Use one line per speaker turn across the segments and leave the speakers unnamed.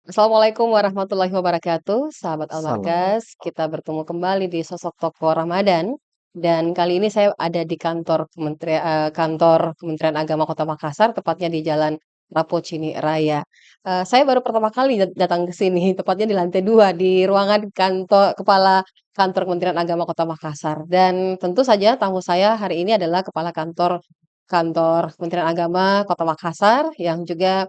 Assalamualaikum warahmatullahi wabarakatuh, sahabat
Salam.
Almargas. Kita bertemu kembali di Sosok Tokoh Ramadan. Dan kali ini saya ada di kantor Kementerian Agama Kota Makassar, tepatnya di Jalan Rapocini Raya. Saya baru pertama kali datang ke sini, tepatnya di lantai 2, di ruangan kantor Kepala Kantor Kementerian Agama Kota Makassar. Dan tentu saja tamu saya hari ini adalah Kepala Kantor Kementerian Agama Kota Makassar yang juga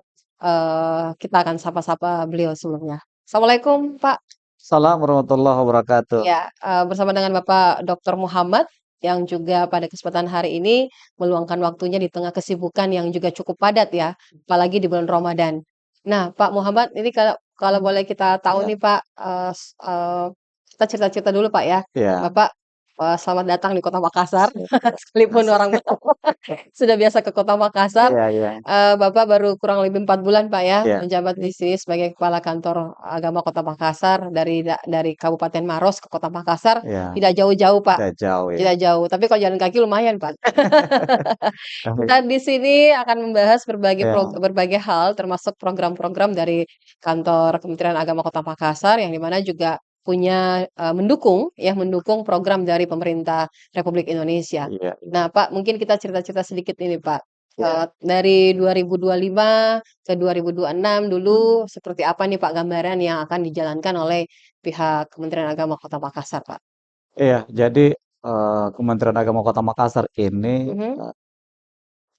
kita akan sapa-sapa beliau sebelumnya. Assalamualaikum, Pak.
Salam warahmatullahi wabarakatuh.
Ya, bersama dengan Bapak Dr. Muhammad yang juga pada kesempatan hari ini meluangkan waktunya di tengah kesibukan yang juga cukup padat ya, apalagi di bulan Ramadan. Nah, Pak Muhammad, ini kalau kalau boleh kita tahu
Ya,
nih Pak, kita cerita-cerita dulu Pak ya.
ya.
Bapak, selamat datang di Kota Makassar,
Siap.
sekalipun orang sudah biasa ke Kota Makassar.
Iya, iya,
Bapak baru kurang lebih 4 bulan, Pak, ya,
iya,
menjabat di sini sebagai Kepala Kantor Agama Kota Makassar dari Kabupaten Maros ke Kota Makassar,
iya.
tidak jauh-jauh, Pak,
Tidak jauh ya.
tidak jauh, tapi kalau jalan kaki lumayan, Pak.
Kami,
Kita di sini akan membahas
ya,
berbagai hal, termasuk program-program dari Kantor Kementerian Agama Kota Makassar, yang di mana juga mendukung program dari pemerintah Republik Indonesia.
iya, iya,
Nah, Pak, mungkin kita cerita-cerita sedikit ini, Pak.
iya.
Dari 2025 ke 2026 dulu seperti apa nih Pak gambaran yang akan dijalankan oleh pihak Kementerian Agama Kota Makassar, Pak?
Iya, jadi Kementerian Agama Kota Makassar ini
Mhm,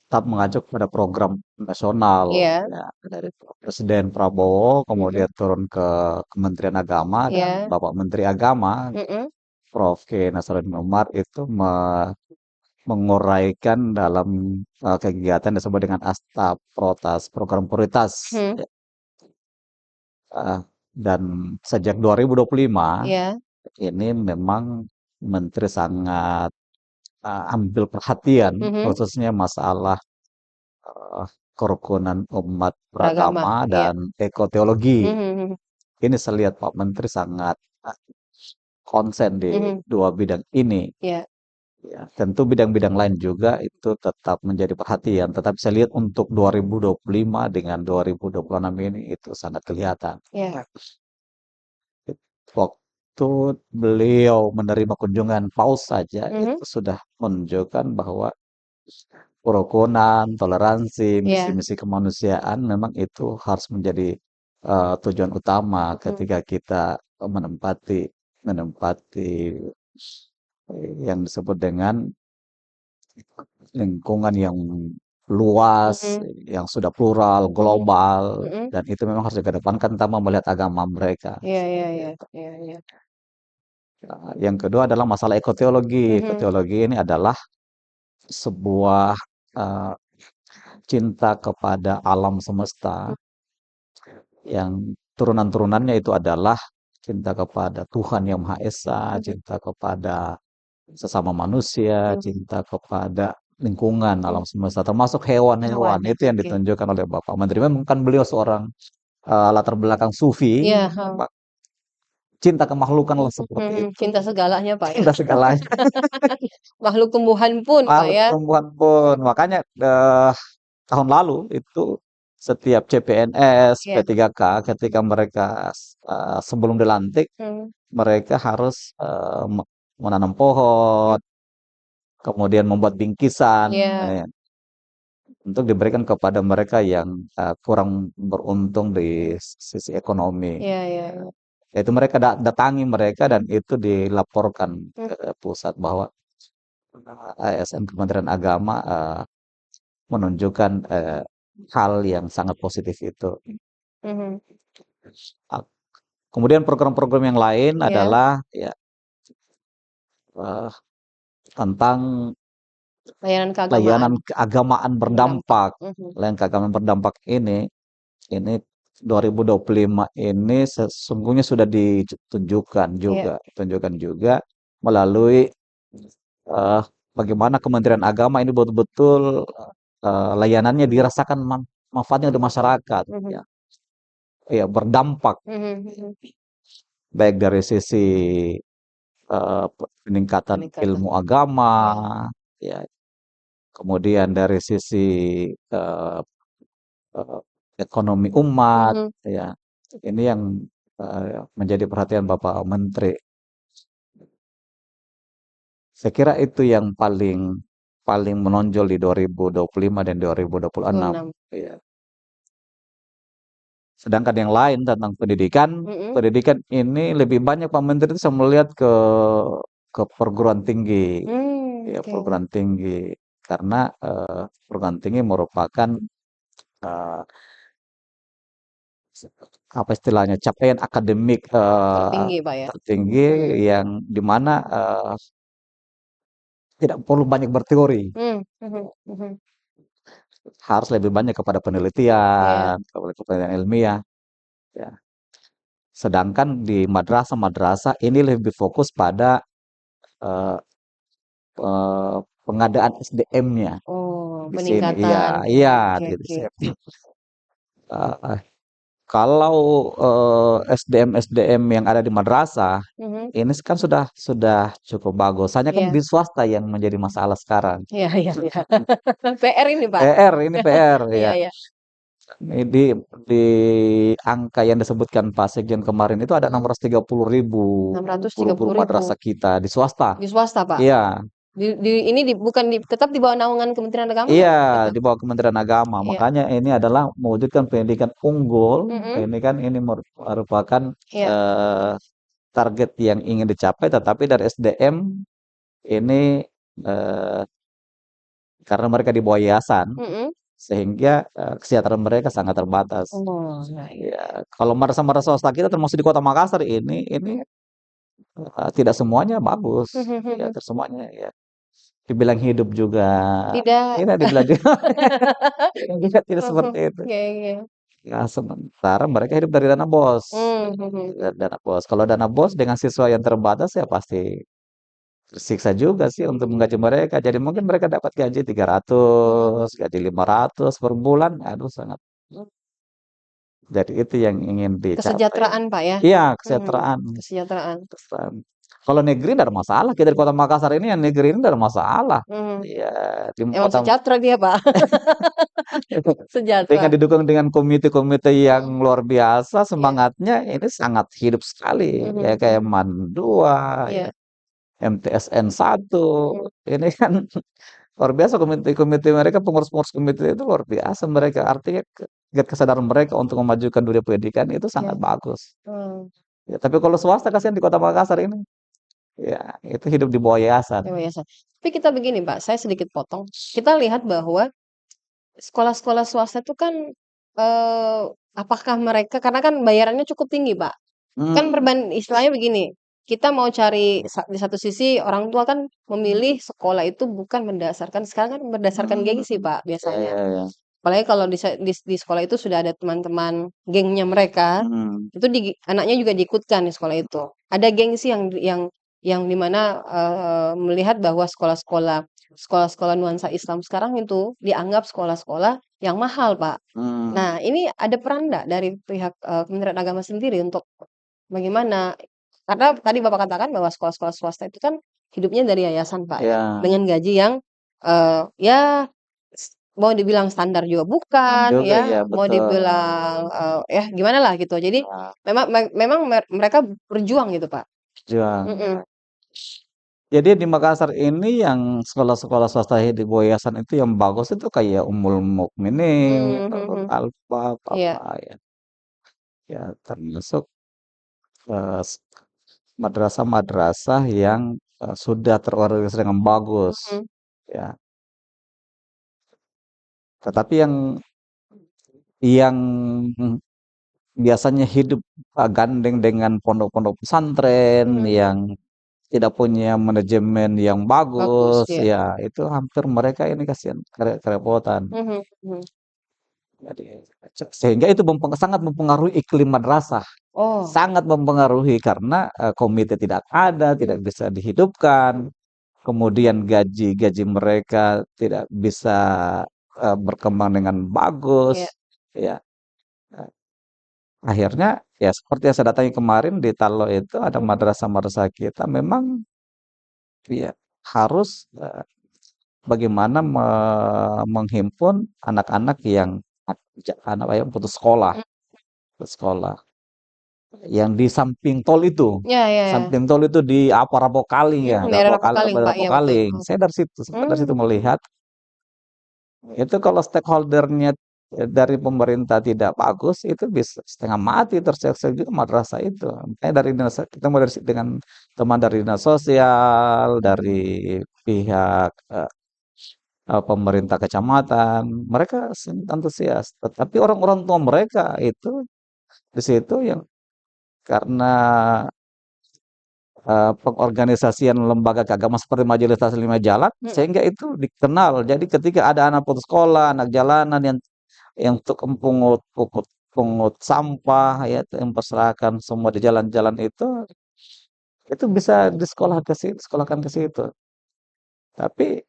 tetap mengacu pada program nasional
iya,
ya, dari Presiden Prabowo,
mhm,
kemudian turun ke Kementerian Agama dan
iya,
Bapak Menteri Agama,
mhm,
Prof. K. Nasaruddin Umar itu menguraikan dalam kegiatan yang disebut dengan Asta Protas, program prioritas.
mhm,
Ya, dan sejak 2025
iya,
ini memang Menteri sangat ambil perhatian,
mhm,
khususnya masalah eh, kerukunan umat
beragama,
beragama
iya,
dan ekoteologi.
mhm, mhm,
Ini saya lihat Pak Menteri sangat konsen di
mhm,
dua bidang ini.
iya,
Ya, tentu bidang-bidang lain juga itu tetap menjadi perhatian. Tetapi saya lihat untuk 2025 dengan 2026 ini itu sangat kelihatan.
iya,
Waktu beliau menerima kunjungan paus saja
mhm,
itu sudah menunjukkan bahwa kerukunan, toleransi,
iya,
misi-misi kemanusiaan memang itu harus menjadi tujuan utama
mhm,
ketika kita menempati menempati yang disebut dengan lingkungan yang luas,
mhm,
yang sudah plural,
mhm,
global,
mhm,
dan itu memang harus dikedepankan tanpa melihat agama mereka.
iya, iya,
Seperti
iya,
itu.
iya, iya,
Yang kedua adalah masalah ekoteologi.
mhm,
Ekoteologi ini adalah sebuah eh, cinta kepada alam semesta
mhm,
yang turunan-turunannya itu adalah cinta kepada Tuhan Yang Maha Esa,
mhm,
cinta kepada sesama manusia,
mhm,
cinta kepada lingkungan
mhm,
alam semesta, termasuk
hewan,
hewan-hewan. Itu yang
oke,
ditunjukkan oleh Bapak Menteri. Memang kan beliau seorang latar belakang sufi,
iya, heeh,
cinta kemakhlukan lah seperti
mhm,
itu,
cinta segalanya, Pak, ya,
cinta segalanya.
makhluk tumbuhan pun, Pak,
Makhluk
ya,
perempuan pun, makanya tahun lalu itu setiap CPNS,
iya,
P3K ketika mereka sebelum dilantik,
mhm,
mereka harus menanam
mhm,
pohon, kemudian membuat bingkisan,
iya,
untuk diberikan kepada mereka yang kurang beruntung di sisi ekonomi.
iya, iya, iya,
Yaitu mereka datangi mereka dan itu dilaporkan
mhm,
ke pusat bahwa ASN Kementerian Agama menunjukkan hal yang sangat positif itu.
mhm,
Ah, Kemudian program-program yang lain
iya,
adalah ya eh, tentang
layanan keagamaan
layanan keagamaan
berdampak,
berdampak.
mhm,
Layanan keagamaan berdampak ini 2025 ini sesungguhnya sudah
iya,
ditunjukkan juga melalui eh, bagaimana Kementerian Agama ini betul-betul layanannya dirasakan manfaatnya di masyarakat,
mhm,
ya, ya berdampak
mhm, mhm,
baik dari sisi peningkatan
peningkatan,
ilmu agama,
iya,
ya, kemudian dari sisi eh, eh, ekonomi umat,
mhm,
ya. Ini yang menjadi perhatian Bapak Menteri. Saya kira itu yang paling paling menonjol di 2025 dan 2026.
26.
Iya. Sedangkan yang lain tentang pendidikan,
Mhm.
pendidikan ini lebih banyak Pak Menteri itu saya melihat ke perguruan tinggi, ya
Oke.
perguruan tinggi, karena perguruan tinggi merupakan eh, apa istilahnya capaian akademik
Tertinggi, Pak, ya?
tertinggi
Mhm.
yang dimana tidak perlu banyak berteori,
Mhm mhm.
harus lebih banyak kepada
Iya.
penelitian, kepada penelitian ilmiah. Ya. Sedangkan di madrasah-madrasah ini lebih fokus pada eh, pengadaan SDM-nya
Oh,
di sini. Iya,
peningkatan.
iya,
Oke
di
oke.
sini. Eh, kalau SDM SDM yang ada di madrasah
Mhm.
ini kan sudah cukup bagus. Hanya kan
Iya.
di swasta yang menjadi masalah sekarang.
Iya iya iya. PR ini, Pak.
PR ini PR
Iya
ya.
iya.
Ini di angka yang disebutkan Pak Sekjen kemarin itu ada
Mhm.
630.000
enam ratus tiga
guru-guru
puluh ribu
madrasah kita di swasta.
Di swasta, Pak?
Iya,
Ini bukan tetap di bawah naungan Kementerian Agama
iya,
nggak, Pak, itu?
di bawah Kementerian Agama.
Iya.
Makanya ini adalah mewujudkan pendidikan unggul.
Mhm.
Ini merupakan
Iya.
eh, target yang ingin dicapai, tetapi dari SDM ini eh, karena mereka di bawah yayasan,
Mhm.
sehingga kesejahteraan mereka sangat terbatas.
Oh, nah iya.
Ya, kalau madrasah-madrasah swasta kita termasuk di Kota Makassar ini tidak semuanya bagus. Ya, tidak semuanya ya. Dibilang hidup juga
Tidak.
tidak, dibilang juga tidak
Mhm.
seperti itu.
Iya iya.
Ya, sementara mereka hidup dari dana bos.
Mhm.
Dari dana bos. Kalau dana bos dengan siswa yang terbatas ya pasti tersiksa juga sih untuk menggaji mereka. Jadi mungkin mereka dapat gaji tiga
Mhm.
ratus, gaji 500 per bulan. Aduh, sangat. Jadi itu yang ingin dicapai.
Kesejahteraan, Pak, ya?
Iya,
Mhm.
kesejahteraan.
Kesejahteraan.
Kesejahteraan. Kalau negeri tidak ada masalah. Kita di Kota Makassar ini yang negeri ini tidak ada masalah.
Mhm.
Iya, di
Emang
Kota
sejahtera dia, Pak.
dengan
Sejahtera.
didukung dengan komite-komite yang
Mhm.
luar biasa,
Iya.
semangatnya ini sangat hidup sekali. Ya
Mhm
kayak
mhm.
MAN 2, ya,
Iya.
MTSN 1.
Mhm.
Ini kan luar biasa komite-komite mereka, pengurus-pengurus komite itu luar biasa mereka. Artinya tingkat kesadaran mereka untuk memajukan dunia pendidikan itu sangat
Iya.
bagus.
Mmm.
Ya, tapi kalau swasta kasihan di Kota Makassar ini, ya itu hidup di bawah yayasan.
Yayasan. Tapi kita begini, Pak, saya sedikit potong. Kita lihat bahwa sekolah-sekolah swasta itu kan, eee, apakah mereka karena kan bayarannya cukup tinggi, Pak. Kan
Hmm,
istilahnya begini, kita mau cari di satu sisi orang tua kan memilih sekolah itu bukan mendasarkan sekarang kan berdasarkan gengsi, Pak,
ya,
biasanya.
ya, ya.
Apalagi kalau di sekolah itu sudah ada teman-teman gengnya mereka,
Hmm,
itu anaknya juga diikutkan di sekolah itu. Ada gengsi yang di mana, melihat bahwa sekolah-sekolah nuansa Islam sekarang itu dianggap sekolah-sekolah yang mahal, Pak.
hmm,
Nah, ini ada peran nggak dari pihak, Kementerian Agama sendiri untuk bagaimana? Karena tadi Bapak katakan bahwa sekolah-sekolah swasta itu kan hidupnya dari yayasan, Pak, ya,
ya,
dengan gaji yang, ya mau dibilang standar juga bukan,
juga
ya,
ya
mau
betul.
dibilang, ya gimanalah gitu. Jadi
Ah,
memang mereka berjuang gitu, Pak.
juang.
Mhm.
Jadi di Makassar ini yang sekolah-sekolah swasta di bawah yayasan itu yang bagus itu kayak Ummul Mukminin,
Mmm,
Nurul
mhm.
Alfa,
Iya.
apa ya, ya termasuk eh, s- madrasah-madrasah yang sudah terorganisasi dengan bagus,
Mhm.
ya. Tetapi yang biasanya hidup gandeng dengan pondok-pondok pesantren
Mhm.
yang tidak punya manajemen yang
Bagus,
bagus,
iya.
ya itu hampir mereka ini kasihan kerepotan.
Mhm mhm.
Jadi, sehingga itu sangat mempengaruhi iklim madrasah,
Oh.
sangat mempengaruhi karena komite tidak ada,
Mhm.
tidak bisa dihidupkan, kemudian gaji-gaji mereka tidak bisa berkembang dengan
Iya.
bagus, ya. Eh, Akhirnya ya seperti yang saya datangi kemarin di Talo itu ada
Mhm.
madrasah-madrasah kita memang ya harus bagaimana menghimpun anak-anak yang anak yang putus sekolah,
Mhm.
putus sekolah. yang di samping tol itu.
Ya, ya, ya.
Samping tol itu di apa, Rapokaling ya,
Daerah Rapokaling, Pak. Iya, betul,
Rapokaling.
betul.
Saya dari situ, sempat dari situ
Hmm.
melihat itu kalau stakeholdernya dari pemerintah tidak bagus, itu bisa setengah mati terseok-seok juga madrasah itu. Makanya dari dinas, kita mulai dari dengan teman dari dinas sosial, dari pihak pemerintah kecamatan, mereka sangat antusias. Tetapi orang-orang tua mereka itu di situ yang karena pengorganisasian lembaga keagamaan seperti Majelis Taklim Jalan,
Mm-mm.
sehingga itu dikenal. Jadi ketika ada anak putus sekolah, anak jalanan yang untuk pungut sampah ya, yang memperserahkan semua di jalan-jalan itu bisa disekolahkan ke situ. Tapi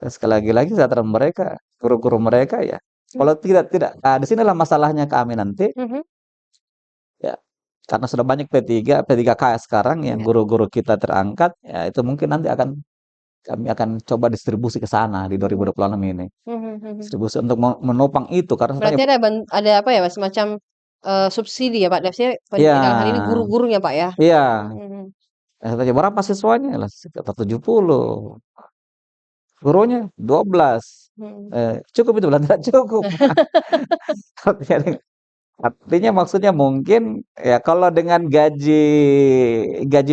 sekali lagi saudara mereka, guru-guru mereka ya, kalau tidak, nah, di sinilah masalahnya kami nanti
Mhm.
ya, karena sudah banyak P3K sekarang yang
Ya.
guru-guru kita terangkat, ya itu mungkin nanti kami akan coba distribusi ke sana di
Mhm.
2026 ini.
Mhm, mhm.
Distribusi untuk menopang itu karena sebenarnya
Berarti ada apa ya, Mas, semacam, subsidi ya, Pak? Maksudnya dalam hal ini
iya,
guru-gurunya, Pak, ya?
iya.
Mhm.
Tanya berapa siswanya? Lah sekitar 70. Gurunya 12.
Mhm.
Cukup itu bilang tidak cukup. Artinya artinya maksudnya mungkin ya kalau dengan gaji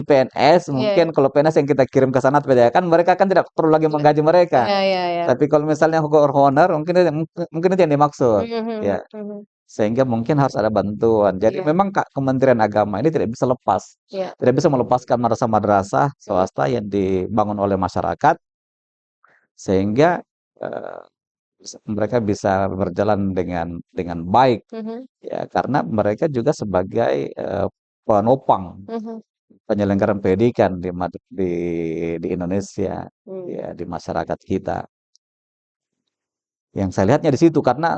PNS
Iya,
mungkin
iya.
kalau PNS yang kita kirim ke sana kan mereka kan tidak perlu lagi
Iya.
menggaji mereka.
Iya, iya, iya.
Tapi kalau misalnya honor mungkin itu yang dimaksud.
Mhm,
Ya,
mhm, mhm.
sehingga mungkin harus ada bantuan. Jadi
Iya,
memang Kak, Kementerian Agama ini tidak bisa lepas.
iya.
Tidak bisa melepaskan madrasah-madrasah
Mhm,
swasta yang dibangun oleh masyarakat sehingga eh, mereka bisa berjalan dengan baik
mhm,
ya karena mereka juga sebagai penopang
mhm,
penyelenggaraan pendidikan di Indonesia
mmm.
ya di masyarakat kita. Yang saya lihatnya di situ karena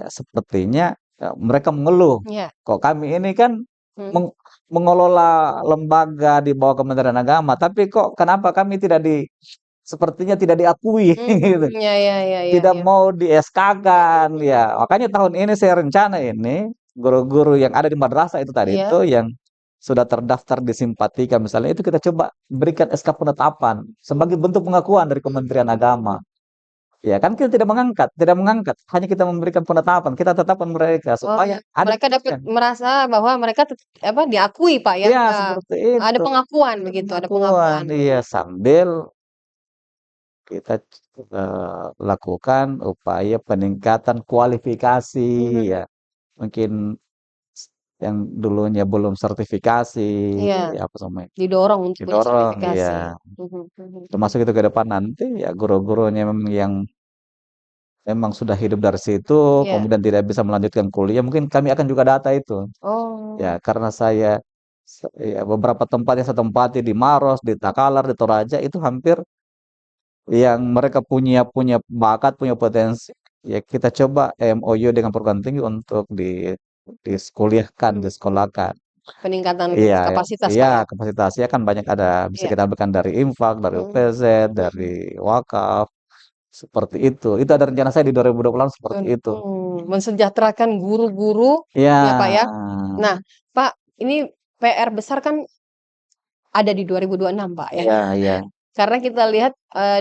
sepertinya mereka mengeluh,
Iya.
kok kami ini kan
Mhm.
meng- mengelola lembaga di bawah Kementerian Agama, tapi kok kenapa kami sepertinya tidak diakui gitu.
Iya, iya, iya, iya,
Tidak
iya.
mau di SK-kan
Mhm,
ya. Makanya tahun ini saya rencana ini guru-guru yang ada di madrasah itu tadi
iya.
itu yang sudah terdaftar di Simpatika misalnya itu kita coba berikan SK penetapan
Mhm,
sebagai bentuk pengakuan dari Kementerian Agama. Ya kan kita tidak mengangkat, hanya kita memberikan penetapan, kita tetapkan mereka
oh,
supaya ada
mereka dapat
pendidikan.
merasa bahwa mereka apa, diakui, Pak, ya?
Ya seperti
Ada
itu.
pengakuan
Ada
begitu, ada
pengakuan,
pengakuan.
iya sambil kita lakukan upaya peningkatan kualifikasi
Mhm.
ya. Mungkin yang dulunya belum sertifikasi,
Iya,
ya apa namanya,
didorong untuk punya
didorong,
sertifikasi.
ya.
Mhm, mhm.
Termasuk itu ke depan nanti ya guru-gurunya memang yang memang sudah hidup dari situ,
Iya.
kemudian tidak bisa melanjutkan kuliah, mungkin kami akan juga data itu.
Oh.
Ya, karena ya, beberapa tempat yang saya tempati di Maros, di Takalar, di Toraja itu hampir yang mereka punya punya bakat, punya potensi, ya kita coba MOU dengan perguruan tinggi untuk dikuliahkan,
Mhm, mhm.
disekolahkan.
Peningkatan
Iya,
kapasitas,
iya
Pak, ya?
kapasitasnya kan banyak ada bisa
Iya.
kita ambilkan dari infak, dari
Mhm,
UPZ, dari
mhm.
wakaf, seperti itu. Itu ada rencana saya di 2026 seperti itu.
Mensejahterakan guru-guru,
Iya,
ya, Pak, ya? Nah, Pak, ini PR besar kan ada di 2026, Pak, ya.
iya, iya,
Karena kita lihat,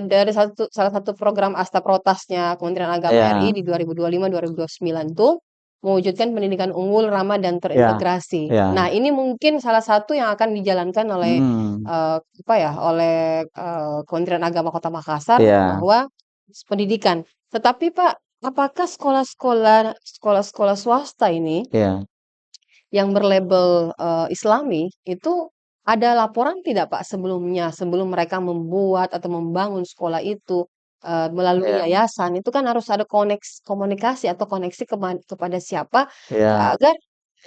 dari salah satu program Astaprotasnya Kementerian Agama RI
iya,
di 2025-2029 tuh, mewujudkan pendidikan unggul, ramah, dan
iya,
terintegrasi.
iya,
Nah, ini mungkin salah satu yang akan dijalankan oleh,
mhm,
apa ya, oleh, Kementerian Agama Kota Makassar
iya,
bahwa pendidikan. Tetapi Pak, apakah sekolah-sekolah swasta ini
iya,
yang berlabel, Islami, itu ada laporan tidak Pak sebelumnya, sebelum mereka membuat atau membangun sekolah itu, melalui
iya,
yayasan, itu kan harus ada komunikasi atau koneksi kepada siapa,
iya,
agar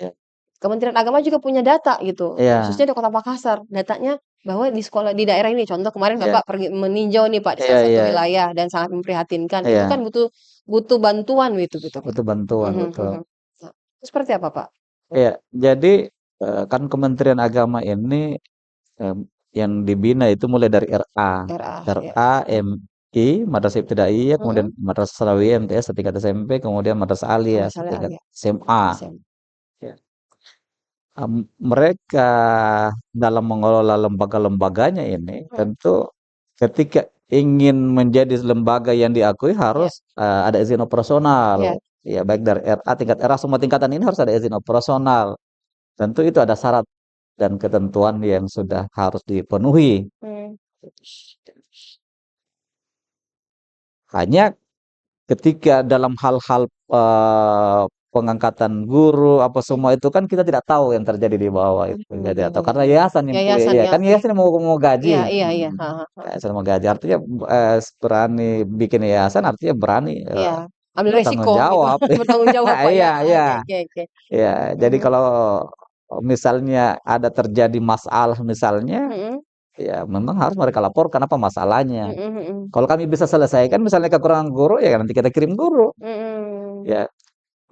iya,
Kementerian Agama juga punya data gitu,
iya,
khususnya di Kota Makassar. Datanya bahwa di sekolah di daerah ini, contoh kemarin
iya,
Bapak pergi meninjau nih Pak di
iya,
salah satu
iya,
wilayah dan sangat memprihatinkan, itu kan
iya,
butuh butuh bantuan gitu Pak.
butuh bantuan,
Mhm,
betul.
mhm. Nah, itu seperti apa Pak?
Iya, jadi kan Kementerian Agama ini em, yang dibina itu mulai dari RA,
RA, ya.
RA, MI, Madrasah Ibtidaiyah, kemudian
Mhm,
Madrasah Sanawiyah MTS setingkat SMP, kemudian Madrasah Aliyah
masalah
setingkat
ya,
SMA.
SM.
Ya. Mereka dalam mengelola lembaga-lembaganya ini
Mhm.
tentu ketika ingin menjadi lembaga yang diakui
Iya,
harus, ada izin
iya.
operasional. Ya baik dari RA, tingkat RA, semua tingkatan ini harus ada izin operasional. Tentu itu ada syarat dan ketentuan yang sudah harus dipenuhi.
Mmm,
Hanya ketika dalam hal-hal, pengangkatan guru, apa
mhm.
semua itu kan kita tidak tahu yang terjadi di bawah itu, kita tidak tahu.
Bener
Karena
bener.
yayasan yang
Yayasan
iya,
yang
kan yayasan yang mau
iya
gaji,
iya iya, heeh heeh.
yayasan mau gaji, artinya, berani bikin yayasan artinya berani,
Iya, ambil resiko
bertanggung
gitu,
jawab.
bertanggung jawab Pak
Iya
ya?
iya,
Oke oke oke.
iya. Jadi
Mhm,
kalau misalnya ada terjadi masalah misalnya,
mhm,
ya memang harus mereka laporkan apa masalahnya.
mhm mhm,
Kalau kami bisa selesaikan misalnya kekurangan guru, ya nanti kita kirim guru,
mhm.
ya.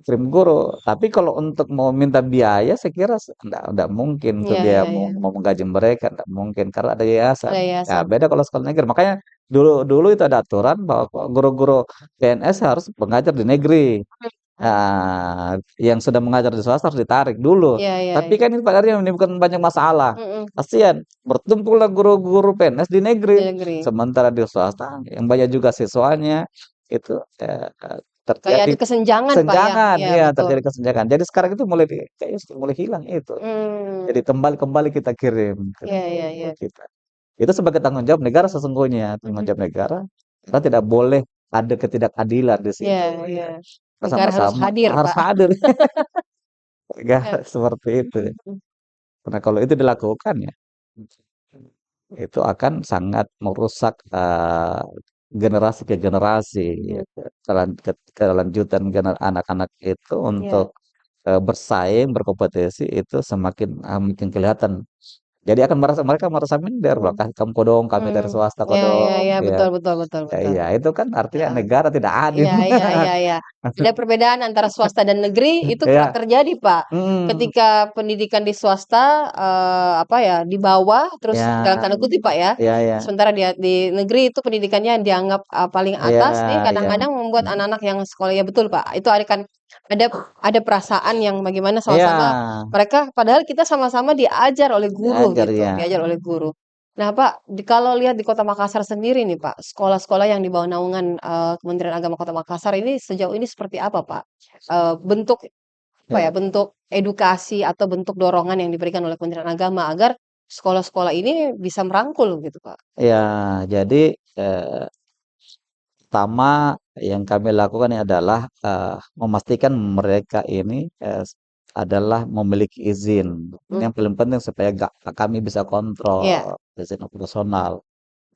Kirim guru, tapi kalau untuk mau minta biaya saya kira nggak mungkin untuk
Iya
biaya
iya
mau
iya,
mau menggaji mereka, nggak mungkin karena ada yayasan.
ada
Ya
yayasan.
beda kalau sekolah negeri. Makanya dulu dulu itu ada aturan bahwa guru-guru PNS harus mengajar di negeri. Nah, yang sudah mengajar di swasta harus ditarik dulu.
Iya iya
Tapi
iya,
kan ini Pak Arya menimbulkan banyak masalah.
mhm,
Kasihan, bertumpuklah guru-guru PNS di negeri.
di negeri.
Sementara di swasta yang banyak juga siswanya itu
Kayak
terjadi
ada kesenjangan Pak ya?
kesenjangan,
Iya
iya
betul.
terjadi kesenjangan. Jadi sekarang itu mulai kayaknya sudah mulai hilang itu.
Mmm,
Jadi kembali kita kirim ke
iya iya iya,
kita. Itu sebagai tanggung jawab negara sesungguhnya, tanggung
mhm,
jawab negara. Kita tidak boleh ada ketidakadilan di
iya
situ.
iya.
Ya.
Negara harus
Bersama-sama
hadir
harus
Pak.
hadir negara
Iya,
seperti itu.
mhm,
Karena kalau itu dilakukan ya, itu akan sangat merusak generasi ke generasi,
mhm,
gitu. Kelanjutan anak-anak itu
iya,
untuk bersaing, berkompetisi itu semakin makin kelihatan. Jadi akan mereka merasa minder, "Lah
mhm,
kan kamu kodong, kami dari
mmm,
swasta
iya iya
kodong,"
iya,
ya.
betul betul betul
Ya
betul.
iya, itu kan artinya
Heeh.
negara tidak adil.
Iya iya iya iya. Ada perbedaan antara swasta dan negeri itu kerap
Iya,
terjadi, Pak.
mhm,
Ketika pendidikan di swasta, apa ya, di bawah terus dalam
iya,
tanda kutip, Pak, ya,
iya iya,
sementara di negeri itu pendidikannya dianggap, paling
iya
atas nih
iya,
kadang-kadang membuat
mhm,
anak-anak yang sekolah ya betul, Pak, itu ada ada perasaan yang bagaimana
iya,
sama-sama mereka padahal kita sama-sama diajar oleh guru
diajar
gitu,
ya.
diajar oleh guru. Nah, Pak, kalau lihat di Kota Makassar sendiri nih, Pak, sekolah-sekolah yang di bawah naungan, Kementerian Agama Kota Makassar ini sejauh ini seperti apa, Pak? Bentuk apa ya,
Ya,
bentuk edukasi atau bentuk dorongan yang diberikan oleh Kementerian Agama agar sekolah-sekolah ini bisa merangkul gitu, Pak?
ya jadi, eee, pertama yang kami lakukan ini adalah, memastikan mereka ini, adalah memiliki izin. Ini
Mhm,
yang paling penting supaya kami bisa
iya,
kontrol izin operasional.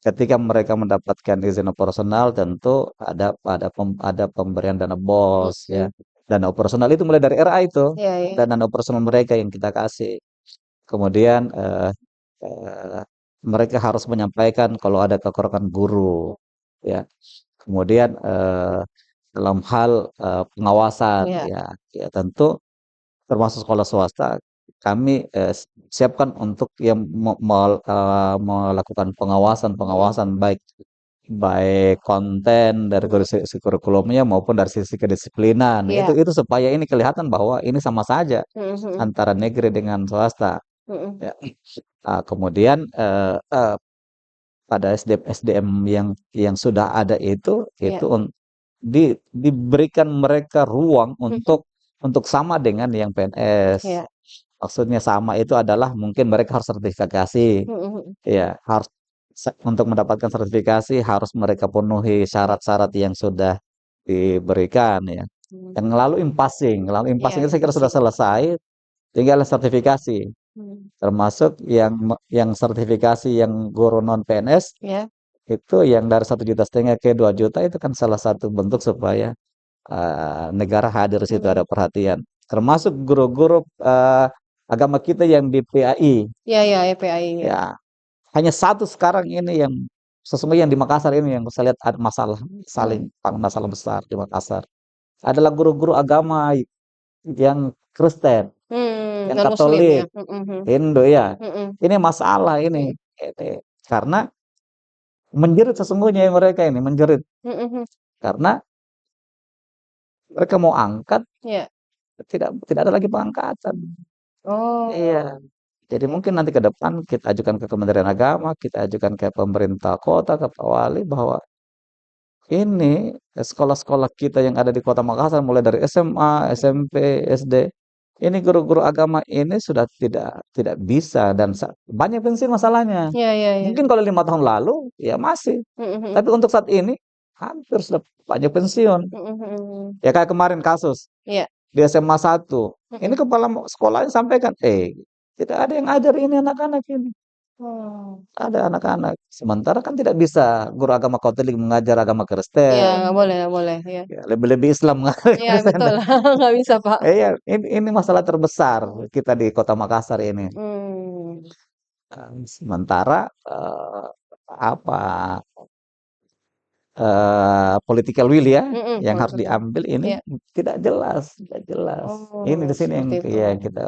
Ketika mereka mendapatkan izin operasional tentu ada pemberian dana BOS ya.
mhm,
Dana operasional itu mulai dari RA itu,
iya iya,
dana operasional mereka yang kita kasih. Kemudian, eee, mereka harus menyampaikan kalau ada kekurangan guru, ya. Kemudian, dalam hal, pengawasan
iya,
ya, ya tentu termasuk sekolah swasta kami, siapkan untuk yang melakukan
mhm,
pengawasan baik baik konten dari
mhm,
sisi kurikulumnya maupun dari sisi kedisiplinan.
iya,
Itu supaya ini kelihatan bahwa ini sama saja
mhm mhm,
antara negeri dengan swasta,
mhm,
ya. Kemudian, pada SDM-SDM yang sudah ada itu
iya,
diberikan mereka ruang
mhm,
untuk sama dengan yang PNS.
iya,
Maksudnya sama itu adalah mungkin mereka harus sertifikasi,
mhm mhm,
ya harus untuk mendapatkan sertifikasi harus mereka penuhi
iya,
syarat-syarat yang sudah diberikan ya.
mhm,
Yang lalu
iya,
impasing itu saya kira sudah
passing,
selesai, tinggal sertifikasi.
mhm,
Termasuk yang sertifikasi yang guru non PNS
iya,
itu yang dari 1,5 juta ke 2 juta itu kan salah satu bentuk supaya, negara hadir di situ,
mhm,
ada perhatian. Termasuk guru-guru, agama kita yang di PAI,
iya iya, EPAI, iya,
ya. Hanya satu sekarang ini yang sesungguhnya yang di Makassar ini yang saya lihat ada
mhm,
masalah besar di Makassar. Adalah guru-guru agama yang Kristen, yang
non-muslim ya,
Katolik,
mhm mhm,
Hindu ya.
mhm,
Ini masalah
mhm,
ini. Karena menjerit sesungguhnya mereka ini, menjerit.
mhm mhm,
Karena mereka mau angkat,
iya,
tidak ada lagi pengangkatan. Iya.
Oh,
Jadi
oke.
mungkin nanti ke depan kita ajukan ke Kementerian Agama, kita ajukan ke pemerintah kota, ke Pak Wali bahwa ini sekolah-sekolah kita yang ada di Kota Makassar mulai dari SMA,
Mhm.
SMP, SD, ini guru-guru agama ini sudah tidak bisa dan banyak pensiun masalahnya.
Iya iya iya.
Mungkin kalau 5 tahun lalu ya masih,
Mhm
tapi
mhm.
untuk saat ini hampir sudah banyak pensiun.
Mhm mhm.
Ya kayak kemarin kasus
Iya.
di SMA 1, ini
Mhm.
kepala sekolahnya sampaikan, tidak ada yang ngajar ini anak-anak ini.
Oh.
Ada anak-anak. Sementara kan tidak bisa guru agama Katolik mengajar agama
Iya,
Kristen,
nggak boleh, iya.
ya lebih-lebih Islam mengajar
Iya
Kristen.
betul, nggak bisa, Pak.
Iya, ini masalah terbesar kita di Kota Makassar ini.
Mmm.
Sementara apa political will ya,
Mhm,
yang harus
betul.
diambil ini
Iya.
tidak jelas. Ini di
Oh,
sini yang
seperti itu.
ya kita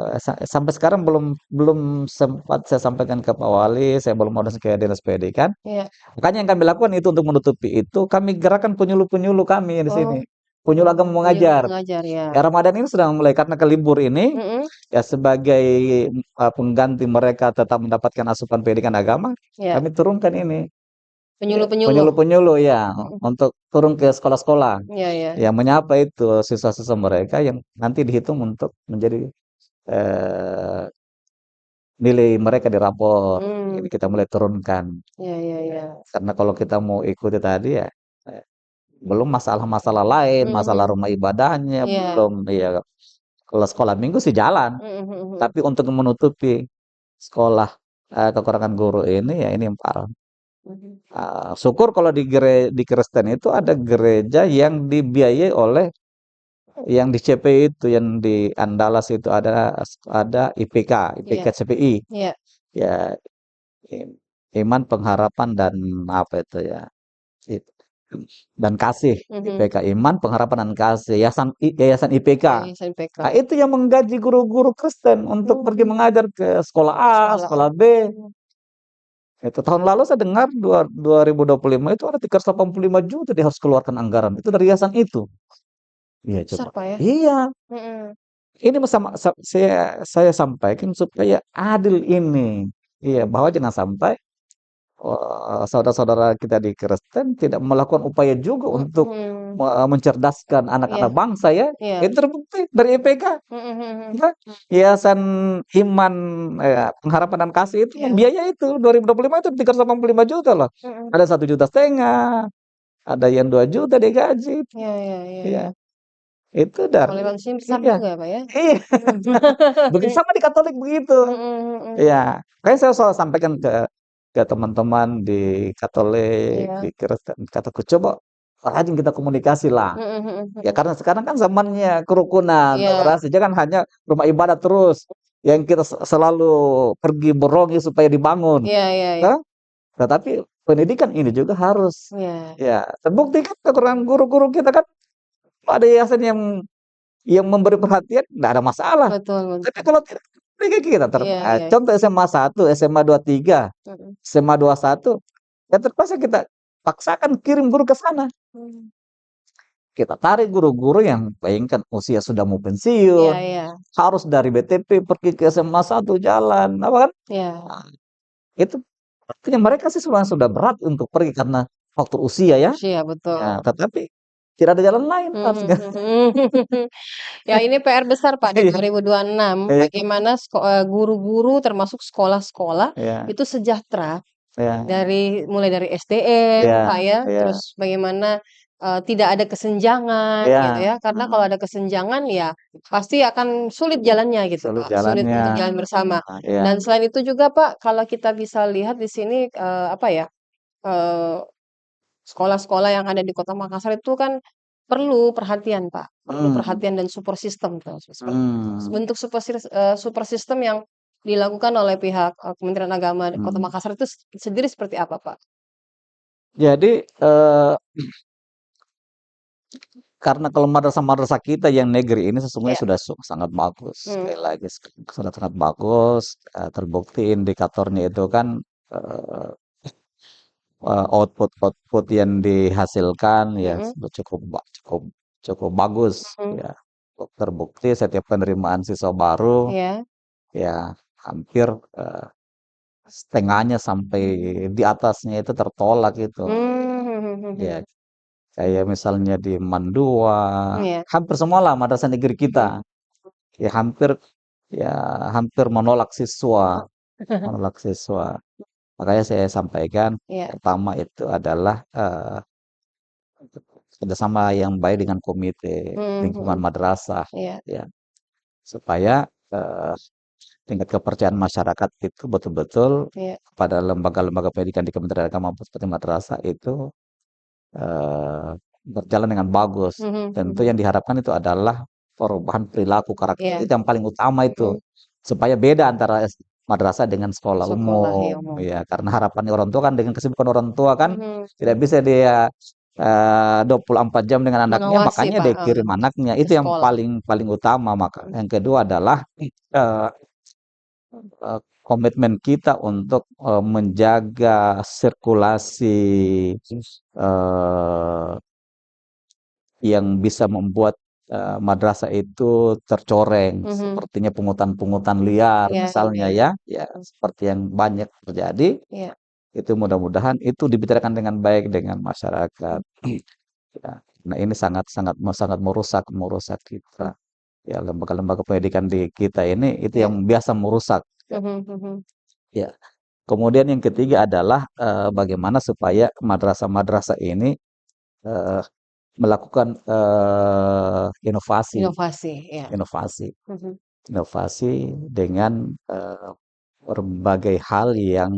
sampai sekarang belum belum sempat saya sampaikan ke Pak Wali, saya belum mau ke Dinas Pendidikan.
Iya.
Makanya yang kami lakukan itu untuk menutupi itu, kami gerakan penyuluh-penyuluh kami di sini.
Oh,
Penyuluh agama
penyuluh
mengajar.
pengajar, ya.
Ya Ramadan ini sudah mulai karena ke libur ini,
Mhm,
ya sebagai pengganti mereka tetap mendapatkan asupan pendidikan agama,
iya.
kami turunkan ini. Ya,
Penyuluh-penyuluh.
penyuluh-penyuluh ya,
Mhm.
untuk turun ke sekolah-sekolah,
Iya iya.
yang menyapa itu siswa-siswa mereka yang nanti dihitung untuk menjadi eh, nilai mereka di rapor. Ini
Mmm,
kita mulai turunkan.
iya iya iya.
Karena kalau kita mau ikuti tadi ya, eh, belum masalah-masalah lain,
Mhm
masalah
mhm.
rumah ibadahnya,
Iya.
belum ya kalau sekolah minggu sih jalan,
Mhm mhm mhm.
tapi untuk menutupi sekolah kekurangan guru ini ya ini yang parah.
Mhm.
Syukur kalau di Kristen itu ada gereja yang dibiayai oleh yang di CPI itu yang di Andalas itu ada IPK,
Iya
IPK CPI.
iya.
Ya, i- iman, pengharapan dan apa itu ya? It- dan kasih.
Mhm.
IPK iman, pengharapan dan kasih. Yayasan IPK.
Yayasan PK.
Nah, itu yang menggaji guru-guru Kristen untuk pergi
Mmm,
mengajar ke sekolah A,
sekolah
sekolah B.
oh.
Itu tahun lalu saya dengar 2025 itu ada 385 juta dia harus keluarkan anggaran. Itu dari yayasan itu. Iya
Besar,
coba.
Pak, ya?
Iya,
Mhm.
ini saya sampaikan supaya adil ini. Iya, bahwa jangan sampai saudara-saudara kita di Kristen tidak melakukan upaya juga untuk
Mhm.
mencerdaskan
Iya
anak-anak bangsa ya.
iya.
Itu terbukti dari IPK.
Mhm mhm.
Ya, Yayasan Iman Pengharapan dan Kasih itu
Iya.
membiayai itu 2025 itu 385 juta loh.
Mhm.
Ada 1,5 juta, ada yang 2 juta digaji.
Iya iya iya iya.
Iya, itu dari
Toleransinya besar
iya.
juga ya, Pak, ya?
Iya,
Mhm.
begitu sama di Katolik begitu.
Mhm mhm.
Iya, makanya saya selalu sampaikan ke teman-teman di Katolik, di
Iya.
Kristen, kataku coba rajin kita komunikasi lah.
Mhm mhm
Ya
mhm.
karena sekarang kan zamannya kerukunan,
Iya.
toleransi. Jangan hanya rumah ibadah terus yang kita selalu pergi berongi supaya dibangun.
Iya iya iya.
Hah? Tetapi pendidikan ini juga harus.
Iya.
Ya, terbukti kan kekurangan guru-guru kita kan ada yayasan yang memberi perhatian, nggak ada masalah.
Betul
Tapi
betul.
kalau tidak, pendidikan kita
Iya iya.
contoh SMA 1, SMA 23,
Mhm.
SMA 21, ya terpaksa kita paksakan kirim guru ke sana.
Mmm.
Kita tarik guru-guru yang bayangkan usia sudah mau
Iya
pensiun,
iya.
harus dari BTP pergi ke SMA 1 jalan, apa kan?
Iya.
Nah, itu artinya mereka sih sudah berat untuk pergi karena faktor usia ya.
Usia,
Ya,
betul.
tetapi tidak ada jalan lain
Mhm
harusnya.
mhm. Ya ini PR besar Pak di
Iya,
2026
iya,
bagaimana guru-guru termasuk sekolah-sekolah
iya,
itu sejahtera
iya,
dari mulai dari SDM
iya,
Pak ya,
iya,
terus bagaimana, tidak ada kesenjangan gitu
iya,
ya, karena kalau ada kesenjangan ya pasti akan sulit jalannya gitu
sulit
Pak, sulit
jalannya.
untuk jalan bersama.
Iya,
Dan selain itu juga Pak, kalau kita bisa lihat di sini, apa ya, eee sekolah-sekolah yang ada di Kota Makassar itu kan perlu perhatian, Pak, perlu
mmm,
perhatian dan support system tuh,
mmm,
bentuk support system yang dilakukan oleh pihak, Kementerian Agama Kota
mhm.
Makassar itu sendiri seperti apa, Pak?
Jadi, karena kalau madrasah-madrasah kita yang negeri ini sesungguhnya
Iya,
sudah sangat bagus.
mmm,
Sekali lagi sudah sangat bagus, terbukti indikatornya itu kan, eee output-output yang dihasilkan ya
mhm,
sudah cukup cukup bagus
mhm,
ya. Terbukti setiap penerimaan siswa baru
iya,
ya hampir setengahnya sampai di atasnya itu tertolak itu. Ya, kayak misalnya di Mandua,
Iya.
hampir semualah madrasah negeri kita. Ya ya hampir menolak siswa, menolak siswa. Makanya saya sampaikan
Iya.
pertama itu adalah kerjasama yang baik dengan komite lingkungan madrasah,
Iya.
ya, supaya tingkat kepercayaan masyarakat itu betul-betul
Iya.
pada lembaga-lembaga pendidikan di Kementerian Agama seperti madrasah itu berjalan dengan bagus. Tentu yang diharapkan itu adalah perubahan perilaku karakter
Iya.
itu yang paling utama itu, supaya beda antara madrasah dengan sekolah
Sekolah ya
umum,
umum.
ya karena harapannya orang tua kan dengan kesibukan orang tua kan tidak
Mhm.
bisa dia 24 jam dengan anaknya,
Mengawasi
makanya
Pak,
dia kirim anaknya
ke
itu yang
sekolah.
paling paling utama. Maka yang kedua adalah eh, komitmen kita untuk menjaga sirkulasi eh, yang bisa membuat madrasah itu tercoreng, sepertinya pungutan-pungutan liar
Iya, iya,
misalnya,
iya.
ya seperti yang banyak terjadi.
Iya.
Itu mudah-mudahan itu dibicarakan dengan baik dengan masyarakat. Ya, nah ini sangat sangat sangat merusak merusak kita. Ya lembaga-lembaga pendidikan di kita ini itu
Iya.
yang biasa merusak.
Mhm.
Ya. Kemudian yang ketiga adalah bagaimana supaya madrasah-madrasah ini eh, melakukan inovasi,
Inovasi, iya.
inovasi,
Mhm.
inovasi dengan berbagai hal yang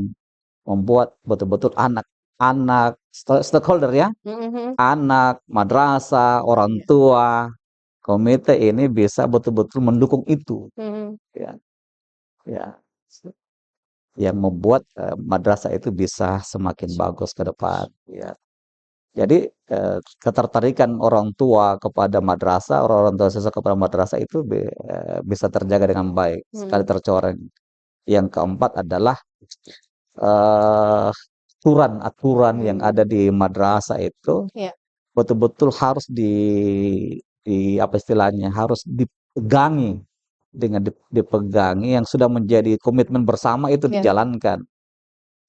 membuat betul-betul anak-anak stakeholder ya,
Mhm.
anak, madrasah, orang
Iya.
tua, komite ini bisa betul-betul mendukung itu,
Mhm.
ya, ya, yang membuat madrasah itu bisa semakin bagus ke depan, ya. Jadi ketertarikan orang tua kepada madrasah, orang-orang tua siswa kepada madrasah itu bisa terjaga dengan baik sekali tercoreng. Yang keempat adalah eh, aturan-aturan yang ada di madrasah itu
Iya.
betul-betul harus di apa istilahnya harus dipegangi dengan dipegangi yang sudah menjadi komitmen bersama itu
Iya.
dijalankan.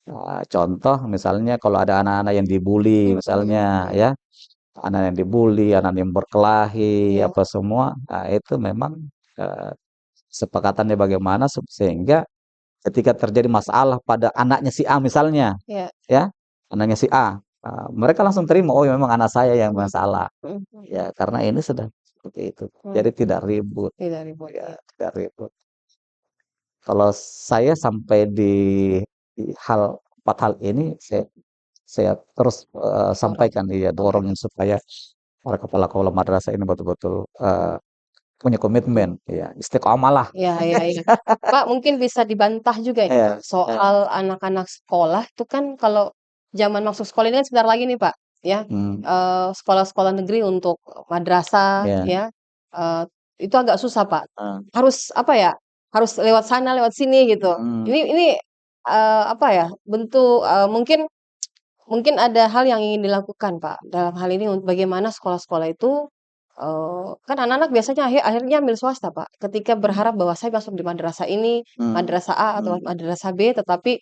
Nah, contoh misalnya kalau ada anak-anak yang dibully misalnya ya, anak yang dibully, anak yang berkelahi,
Iya.
apa semua, nah itu memang sepakatannya bagaimana sehingga ketika terjadi masalah pada anaknya si A misalnya,
Iya.
ya, anaknya si A, mereka langsung terima, oh memang anak saya yang masalah,
Mhm.
ya karena ini sudah seperti itu,
Mhm.
jadi tidak ribut,
Tidak ribut,
ya
iya.
tidak ribut. Kalau saya sampai di empat hal ini saya terus
Dorong.
sampaikan, ya
Oke.
dorongin supaya para kepala-kepala madrasah ini betul-betul punya komitmen, ya istiqomah lah.
Iya, iya, iya. Pak, mungkin bisa dibantah juga ini, Pak,
Ya,
soal anak-anak sekolah itu kan kalau zaman masuk sekolah ini kan sebentar lagi nih, Pak, ya,
hmm,
sekolah-sekolah negeri untuk madrasah
ya,
ya, eee, itu agak susah, Pak.
eh,
Harus apa ya, harus lewat sana, lewat sini gitu.
hmm,
Ini, apa ya, bentuk, mungkin mungkin ada hal yang ingin dilakukan, Pak, dalam hal ini bagaimana sekolah-sekolah itu, kan anak-anak biasanya akhirnya ambil swasta, Pak, ketika
hmm,
berharap bahwa saya masuk di madrasah ini,
hmm,
madrasah A atau
hmm,
madrasah B, tetapi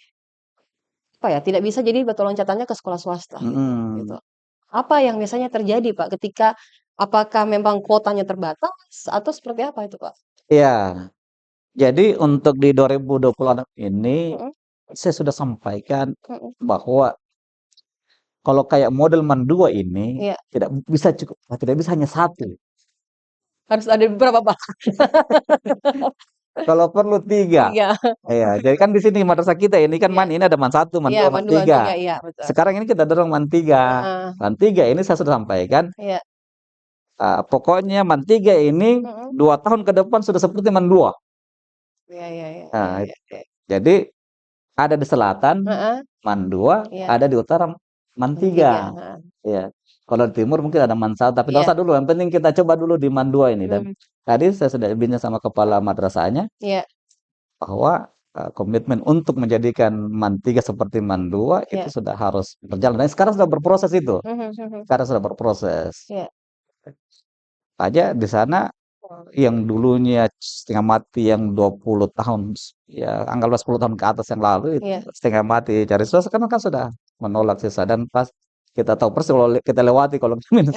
apa ya, tidak bisa jadi batu loncatannya ke sekolah swasta gitu.
hmm.
Apa yang biasanya terjadi, Pak, ketika apakah memang kuotanya terbatas atau seperti apa itu, Pak?
Ya, jadi untuk di 2026 ini
Mhm.
saya sudah sampaikan
Mhm.
bahwa kalau kayak model Mandua ini
Iya,
tidak bisa cukup, tidak bisa hanya satu.
harus ada beberapa, Pak.
Kalau perlu tiga.
3.
Ya, jadi kan di sini madrasah kita ini kan
Iya,
ini ada man satu, man
iya,
dua, man
mandu man 3,
tiga.
iya betul.
Sekarang ini kita dorong man tiga.
Heeh,
Man tiga ini saya sudah sampaikan,
iya.
pokoknya man tiga ini
Mhm.
2 tahun ke depan sudah seperti man dua.
Iya, iya, iya, iya,
Nah,
iya, iya.
jadi ada di selatan
Heeh,
man 2,
iya,
ada di utara man
man 3,
3.
heeh.
Ya. Kalau di timur mungkin ada man 1, tapi nggak
Iya,
usah dulu. Yang penting kita coba dulu di man 2 ini. Dan
mhm,
tadi saya sudah bincang sama kepala madrasahnya
iya,
bahwa komitmen untuk menjadikan man 3 seperti man 2 itu
iya,
sudah harus berjalan. Dan sekarang sudah berproses itu.
mhm, mhm,
Sekarang sudah berproses.
iya,
Aja di sana yang dulunya setengah mati yang 20 tahun, ya anggaplah 10 tahun ke atas yang lalu itu
Iya.
setengah mati cari siswa, sekarang kan sudah menolak siswa dan pas kita tahu persis kalau kita lewati kalau minus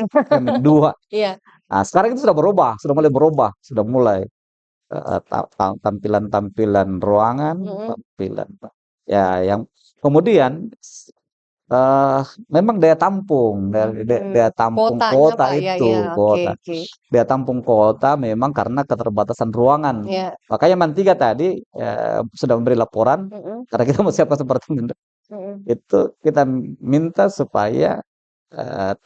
dua.
Iya.
Nah, sekarang itu sudah berubah, sudah mulai berubah, sudah mulai tampilan-tampilan ruangan,
Mhm.
tampilan ya yang kemudian eh memang daya tampung, daya tampung
Kuotanya,
kota
Pak, ya, ya,
itu,
oke,
kota.
oke.
Daya tampung kota memang karena keterbatasan ruangan.
Iya.
Makanya Mantiga tadi sudah memberi laporan
Mhm.
karena kita mau siapkan seperti
Mhm.
itu kita minta supaya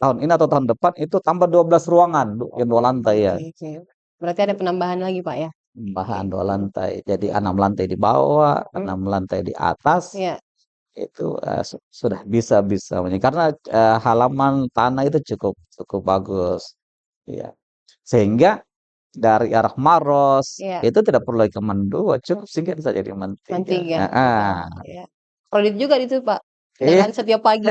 tahun ini atau tahun depan itu tambah 12 ruangan yang 2 lantai ya.
Oke, oke. Berarti ada penambahan lagi, Pak, ya? Oke.
Bahan 2 lantai. Jadi 6 lantai di bawah,
Mhm.
6 lantai di atas.
Iya.
Itu sudah bisa karena halaman tanah itu cukup cukup bagus, ya. Sehingga dari arah Maros
Iya.
itu tidak perlu lagi ke Mendua, cukup singgah saja di Mentiga.
Mantiga, iya,
Heeh.
iya. Kredit juga itu, Pak,
Iya,
jalan setiap pagi.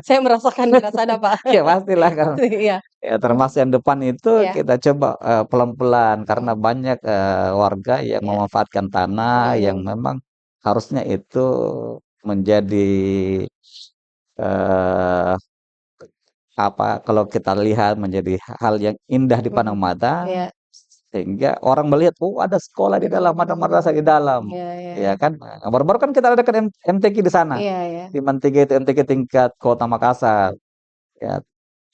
Saya merasakan di sana, Pak.
ya pastilah karena
Iya.
ya termasuk yang depan itu
Iya.
kita coba pelan-pelan karena
Mhm.
banyak warga yang
Iya.
memanfaatkan tanah yang
Mhm.
memang harusnya itu menjadi eh, apa, kalau kita lihat menjadi hal yang indah dipandang
Mhm.
mata,
Iya.
sehingga orang melihat, "Oh, ada sekolah di dalam, ada madrasah di dalam."
Iya, iya,
Ya
iya.
kan? Nah, baru-baru kan kita adakan MTQ di sana,
Iya, iya.
di Man 3 itu MTQ tingkat Kota Makassar, ya.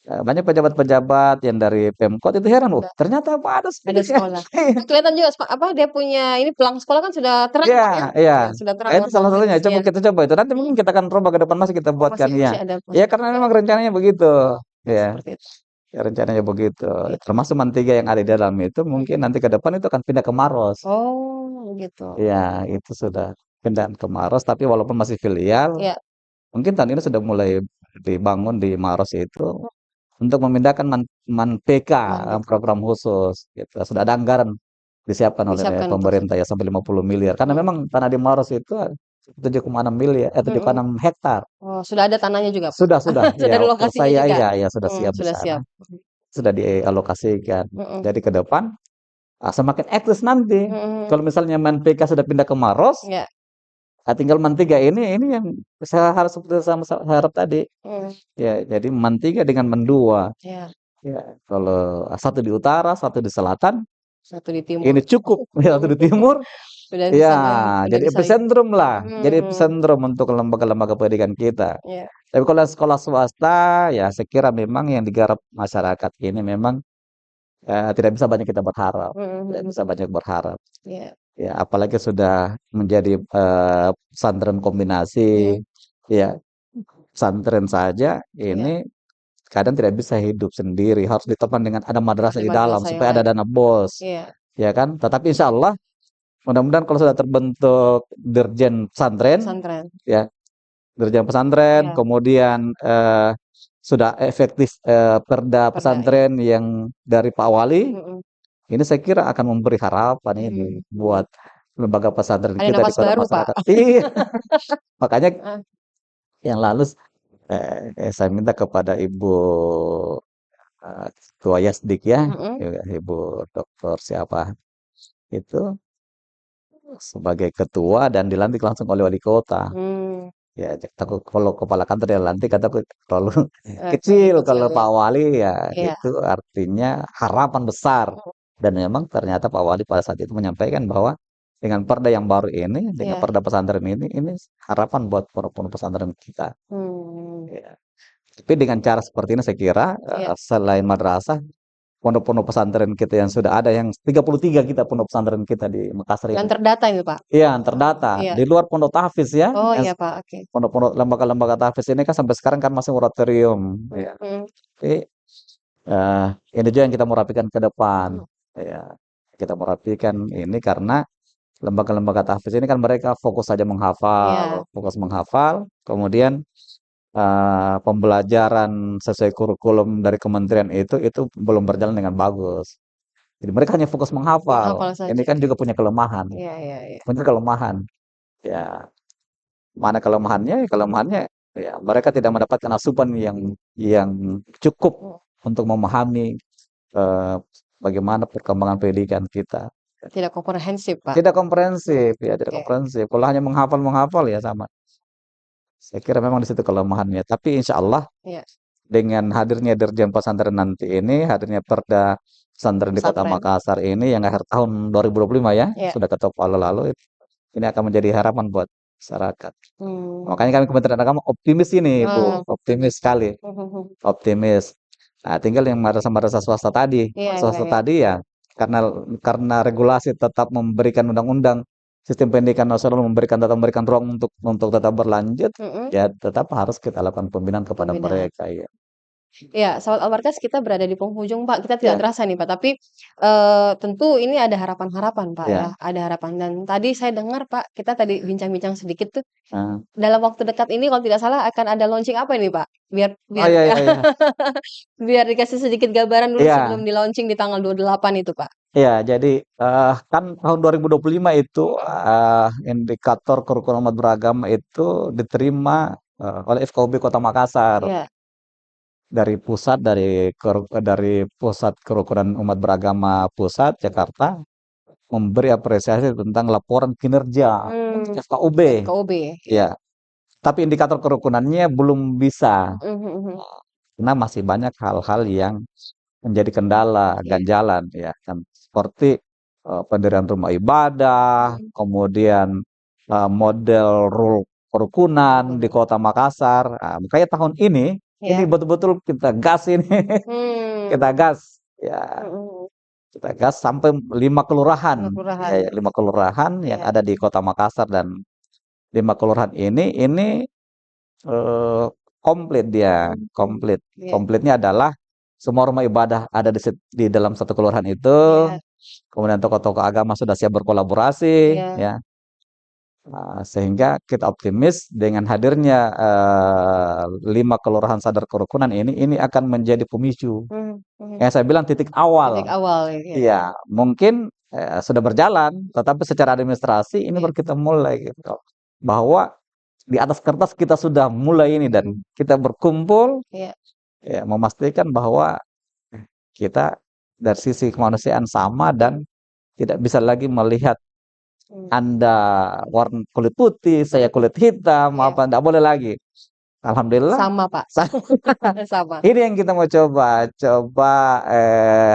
Banyak pejabat-pejabat yang dari Pemkot itu heran, "Oh,
Udah
ternyata apa ada
ada
sekolah."
sekolah. Kan kelihatan juga apa, dia punya ini pelang sekolah kan sudah terang,
Iya,
Pak, ya?
iya.
Ya, sudah terang
Nah, itu salah
warna-warni.
satunya,
Iya.
kita coba itu, nanti
Mhm.
mungkin kita akan coba ke depan masih kita
Oh,
buatkan, iya.
masih ada
Iya,
masih
karena
ada
memang rencananya begitu, ya.
seperti itu.
Ya rencananya begitu.
Iya.
Termasuk Man 3 yang ada di dalam itu mungkin
Mhm.
nanti ke depan itu akan pindah ke Maros.
Oh, gitu.
Ya, itu sudah pindah ke Maros, tapi walaupun masih filial,
Iya.
mungkin tahun ini sudah mulai dibangun di Maros itu
Mhm.
untuk memindahkan Man PK,
Mandiri.
program khusus gitu. Sudah ada anggaran disiapkan oleh
Disiapkan untuk
pemerintah
situ.
ya sampai 50 miliar. Karena
Mhm.
memang tanah di Maros itu 7,6 miliar, tujuh koma
Mhm.
enam hektar.
Oh, sudah ada tanahnya juga, Pak?
Sudah,
Sudah
ya
ada
waktu
lokasinya
saya
juga?
ya sudah siap di
Sudah
sana,
siap.
sudah dialokasikan.
Mhm.
Jadi ke depan semakin eksis nanti.
Mhm.
Kalau misalnya Man 3 sudah pindah ke Maros,
Iya.
tinggal Man 3 ini yang saya harus seperti sama harap tadi.
Mhm.
Ya, jadi Man 3 dengan Man 2.
Iya.
Ya, kalau satu di utara, satu di selatan,
Satu di timur.
ini cukup. Ya, satu di timur,
Udah
ya
bisa udah
jadi
bisa ini.
epicentrum lah. Jadi
Mhm.
epicentrum untuk lembaga-lembaga pendidikan kita.
Iya.
Tapi kalau sekolah swasta, ya saya kira memang yang digarap masyarakat ini memang tidak bisa banyak kita berharap.
Mhm,
Tidak
mhm.
bisa banyak berharap.
Iya.
Ya, apalagi sudah menjadi pesantren kombinasi,
Mhm.
ya pesantren saja
Iya.
ini kadang tidak bisa hidup sendiri, harus ditemani dengan ada madrasah
Ada
di dalam
madrasah yang
supaya ada
lain.
dana BOS,
Iya.
ya kan? Tetapi insya Allah mudah-mudahan kalau sudah terbentuk dirjen pesantren,
Pesantren.
ya dirjen pesantren,
Iya.
kemudian sudah efektif perda
Perda, iya.
pesantren yang dari Pak Wali,
Mhm.
ini saya kira akan memberi harapan ini
Mhm.
buat lembaga pesantren
Ada
kita di
napas
kota
baru, Pak.
masyarakat. Iya, makanya
Heeh.
yang lalu saya minta kepada Ibu Ketua Yasdik ya,
Mhm.
Ibu Dokter siapa itu sebagai ketua dan dilantik langsung oleh wali kota.
Mmm.
Ya, takut kalau kepala kantor dilantik kataku terlalu
Terlalu
kecil,
kecil
kalau
ya.
Pak Wali ya
Iya.
itu artinya harapan besar.
Mhm.
Dan memang ternyata Pak Wali pada saat itu menyampaikan bahwa dengan perda yang baru ini, dengan
Iya.
perda pesantren ini harapan buat pondok pesantren kita.
Mmm.
Ya. Tapi dengan cara seperti ini saya kira
Iya.
selain madrasah, pondok-pondok pesantren kita yang sudah ada yang 33 kita pondok pesantren kita di Makassar
Yang
yang
terdata itu, Pak?
iya terdata.
Iya.
Di luar pondok tahfiz ya,
Oh,
yang
iya, Pak, oke.
pondok-pondok lembaga-lembaga tahfiz ini kan sampai sekarang kan masih moratorium, ya.
Mhm.
Tapi ini juga yang kita mau rapikan ke depan,
Mhm.
ya. Kita mau rapikan ini karena lembaga-lembaga tahfiz ini kan mereka fokus saja
Iya.
menghafal, fokus menghafal, kemudian pembelajaran sesuai kurikulum dari kementerian itu belum berjalan dengan bagus. Jadi mereka hanya fokus menghafal.
Menghafal
Ini
saja.
kan juga punya kelemahan.
Iya, iya, iya.
Punya kelemahan. Ya, mana kelemahannya? Kelemahannya ya mereka tidak mendapatkan asupan yang cukup
Mhm.
untuk memahami eh, bagaimana perkembangan pendidikan kita.
Tidak komprehensif, Pak.
Tidak komprehensif, ya tidak
Oke.
komprehensif. Kalau hanya menghafal-menghafal ya sama. Saya kira memang di situ kelemahannya. Tapi insya Allah
Iya,
dengan hadirnya Dirjen Pesantren nanti ini, hadirnya Perda Pesantren di Kota
pesantren.
Makassar ini yang akhir tahun 2025 ya,
Iya.
sudah ketok palu lalu, ini akan menjadi harapan buat masyarakat. Makanya
Hmm.
kami Kementerian Agama optimis ini, Bu,
Oh.
optimis sekali, optimis. Nah, tinggal yang madrasah-madrasah swasta tadi,
Iya, iya,
swasta
iya.
tadi ya, karena regulasi tetap memberikan undang-undang sistem pendidikan nasional tetap memberikan ruang untuk tetap berlanjut,
Mm-mm.
ya tetap harus kita lakukan pembinaan kepada
Pembinaan.
mereka ya.
Ya, sahabat Almarkas kita berada di penghujung, Pak. Kita tidak
Ya,
terasa nih, Pak. Tapi tentu ini ada harapan-harapan, Pak ya.
ya.
Ada harapan. Dan tadi saya dengar, Pak, kita tadi bincang-bincang sedikit tuh.
Nah.
Dalam waktu dekat ini kalau tidak salah akan ada launching apa ini, Pak? Biar
Oh
biar
iya iya iya.
biar dikasih sedikit gambaran dulu sebelum
Iya,
di launching di tanggal 28 itu, Pak.
iya. Jadi kan tahun 2025 itu indikator kurikulum umat beragama itu diterima oleh FKUB Kota Makassar
Iya.
dari pusat kerukunan umat beragama pusat Jakarta memberi apresiasi tentang laporan kinerja
Hmm,
FKUB.
FKUB. Iya.
Ya, tapi indikator kerukunannya belum bisa
Mhm, mhm.
karena masih banyak hal-hal yang menjadi kendala,
Iya.
ganjalan ya kan. Seperti pendirian rumah ibadah,
Mhm.
kemudian model rule kerukunan di
Betul.
Kota Makassar. Nah, makanya tahun ini
Iya.
betul-betul kita gas ini. Kita
Hmm.
gas ya,
Mhm.
kita gas sampai 5 kelurahan.
Lima
Ya,
kelurahan.
ya, 5 kelurahan yang
Iya.
ada di Kota Makassar dan 5 kelurahan ini eh, komplit dia,
Mhm.
komplit.
Iya.
Komplitnya adalah semua rumah ibadah ada di dalam satu kelurahan itu.
Iya.
Kemudian tokoh-tokoh agama sudah siap berkolaborasi,
Iya.
ya. Sehingga kita optimis dengan hadirnya 5 kelurahan sadar kerukunan ini akan menjadi pemicu.
Mhm, mhm.
Yang saya bilang titik
Titik
awal.
awal, iya.
Iya, mungkin sudah berjalan, tetapi secara administrasi ini
Iya.
baru kita mulai gitu. Bahwa di atas kertas kita sudah mulai ini dan
Mhm.
kita berkumpul
Iya.
ya memastikan bahwa kita dari sisi kemanusiaan sama dan tidak bisa lagi melihat
Mmm.
Anda warna kulit putih, saya kulit hitam,
Iya.
apa enggak boleh lagi. Alhamdulillah
Sama, Pak.
sa
Sama.
ini yang kita mau coba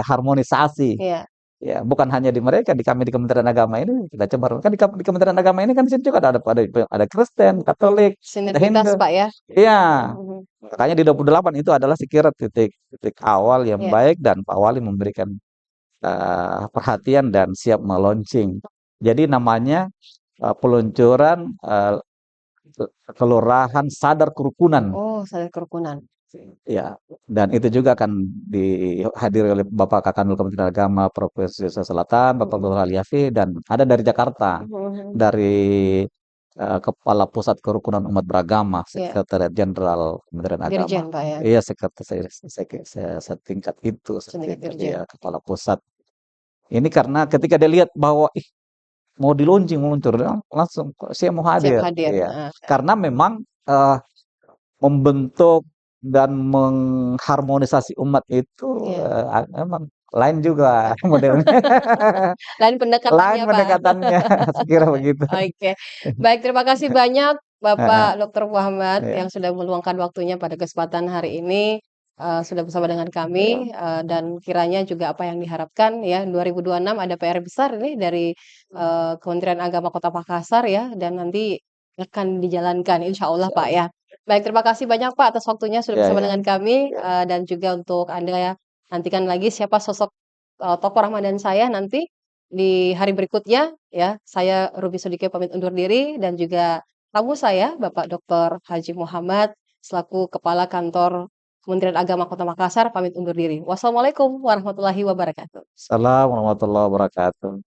harmonisasi.
Iya.
Ya, bukan hanya di mereka, di kami di Kementerian Agama ini kita coba kan di Kementerian Agama ini kan di sini juga ada Kristen, Katolik, ada
Sinergitas,
Hindu.
Pak, ya.
Iya.
Mhm, mhm.
Makanya di 28 itu adalah sekira titik titik awal yang
Iya.
baik dan Pak Wali memberikan perhatian dan siap meluncing. Jadi namanya peluncuran kelurahan sadar kerukunan.
Oh, sadar kerukunan.
Ya, dan itu juga akan dihadiri oleh Bapak Kakanwil Kementerian Agama Provinsi Sulawesi Selatan, Bapak
Mhm.
Nur Aliafi, dan ada dari Jakarta,
Mhm, mhm.
dari Kepala Pusat Kerukunan Umat Beragama,
Iya.
Sekretariat Jenderal Kementerian Agama.
Dirjen, Pak, ya.
Iya, sekretaris saya setingkat itu,
Setingkat
setingkat
dirjen.
ya Kepala Pusat. Ini karena ketika dia lihat bahwa mau di-launching meluncur, dia langsung saya mau
Siap
hadir.
hadir,
Iya,
heeh.
karena memang membentuk dan mengharmonisasi umat itu
Iya.
memang lain juga modelnya.
Lain
Lain
pendekatannya, Pak.
pendekatannya, saya kira begitu.
Oke. Baik, terima kasih banyak
Heeh,
Bapak Dr. Muhammad
iya,
yang sudah meluangkan waktunya pada kesempatan hari ini, sudah bersama dengan kami, dan kiranya juga apa yang diharapkan ya 2026 ada PR besar ini dari, Kementerian Agama Kota Makassar ya dan nanti akan dijalankan insyaallah, Pak,
insyaallah.
ya. Baik, terima kasih banyak, Pak, atas waktunya sudah
Iya
bersama
iya.
dengan kami, dan juga untuk Anda ya, nantikan lagi siapa sosok, tokoh Ramadan saya nanti di hari berikutnya ya. Saya Ruby Sudike pamit undur diri dan juga tamu saya Bapak Dr. Haji Muhammad selaku Kepala Kantor Kementerian Agama Kota Makassar pamit undur diri. Wassalamualaikum warahmatullahi wabarakatuh.
Assalamualaikum warahmatullahi wabarakatuh.